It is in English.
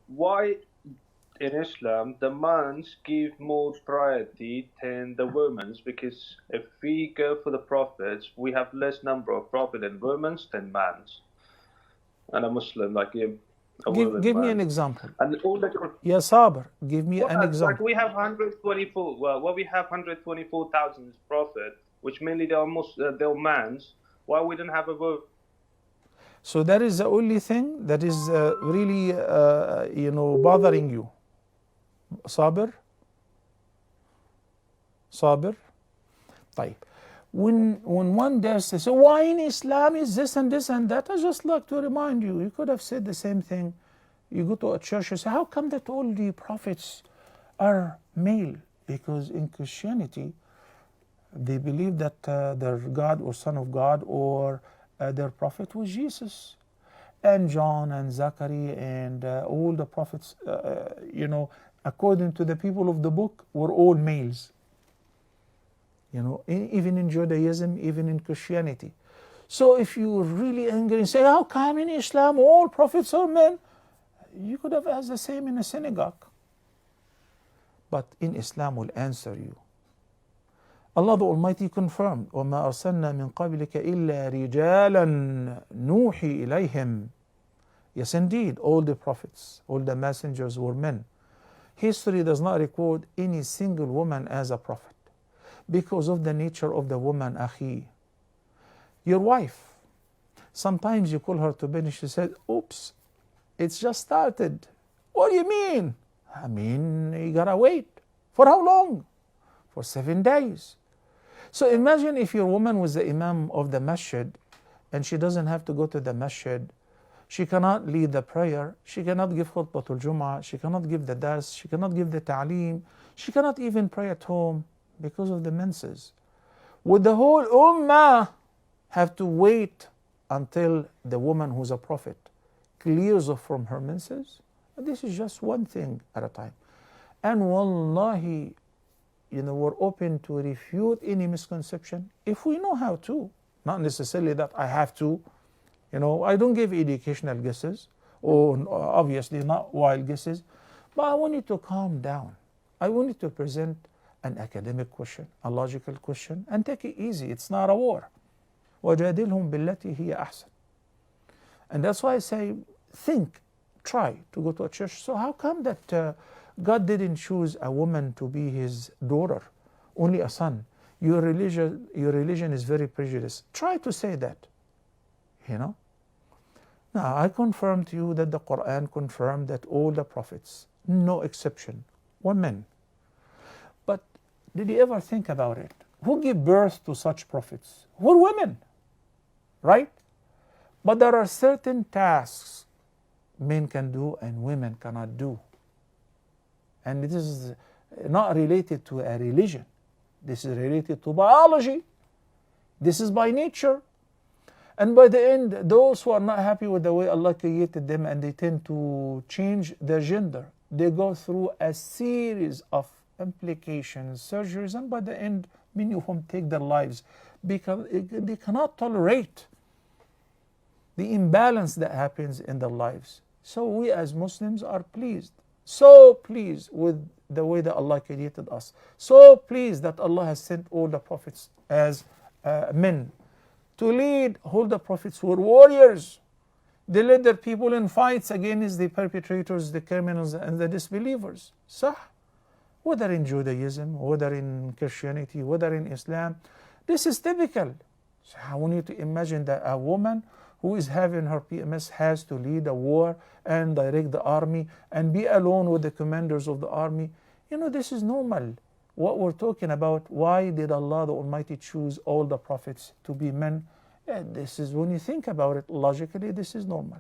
Why in Islam the men's give more priority than the women's? Because if we go for the prophets, we have less number of prophet and women's than men's. And a Muslim like him, a woman Give me an man. example. And all the Ya Sabr, give me an like example. we have 124. Well, we have 124,000 prophet, which mainly they are they're men's. Why we don't have a woman? So that is the only thing that is really, bothering you. Sabr? Sabr? طيب. When one dares to say, why in Islam is this and this and that, I just like to remind you, you could have said the same thing. You go to a church and say, how come that all the prophets are male? Because in Christianity, they believe that their God or Son of God or their prophet was Jesus. And John and Zachary and all the prophets, according to the people of the book, were all males. Even in Judaism, even in Christianity. So if you're really angry and say, how come in Islam all prophets are men? You could have asked the same in a synagogue. But in Islam will answer you. Allah the Almighty confirmed, وَمَا أَرْسَلْنَا مِن قَبْلِكَ إِلَّا رِجَالًا نُوحِي إِلَيْهِمْ. Yes, indeed, all the prophets, all the messengers were men. History does not record any single woman as a prophet because of the nature of the woman, akhi. Your wife, sometimes you call her to bed and she said, oops, it's just started. What do you mean? I mean, you gotta wait. For how long? For 7 days. So imagine if your woman was the imam of the masjid and she doesn't have to go to the masjid. She cannot lead the prayer. She cannot give khutbatul Jum'ah. She cannot give the dars. She cannot give the ta'aleem. She cannot even pray at home because of the menses. Would the whole ummah have to wait until the woman who's a prophet clears off from her menses? This is just one thing at a time. And wallahi, we're open to refute any misconception if we know how to. Not necessarily that I have to. I don't give educational guesses, or obviously not wild guesses, but I want you to calm down. I want you to present an academic question, a logical question, and take it easy. It's not a war. وَجَادِلْهُمْ بِالَّتِي هِيَ أَحْسَنُ. And that's why I say, think, try to go to a church. So how come that God didn't choose a woman to be his daughter, only a son? Your religion is very prejudiced. Try to say that. Now I confirm to you that the Quran confirmed that all the prophets, no exception, were men. But did you ever think about it? Who gave birth to such prophets? Were women, right? But there are certain tasks men can do and women cannot do. And this is not related to a religion. This is related to biology. This is by nature. And by the end, those who are not happy with the way Allah created them and they tend to change their gender, they go through a series of implications, surgeries, and by the end, many of them take their lives because they cannot tolerate the imbalance that happens in their lives. So we as Muslims are pleased, so pleased with the way that Allah created us, so pleased that Allah has sent all the prophets as men to lead. All the prophets were warriors. They led their people in fights against the perpetrators, the criminals, and the disbelievers. Sah. Whether in Judaism, whether in Christianity, whether in Islam, this is typical. So I want you to imagine that a woman who is having her PMS has to lead a war and direct the army and be alone with the commanders of the army. This is normal. What we're talking about, why did Allah the Almighty choose all the prophets to be men? This is, when you think about it logically, this is normal.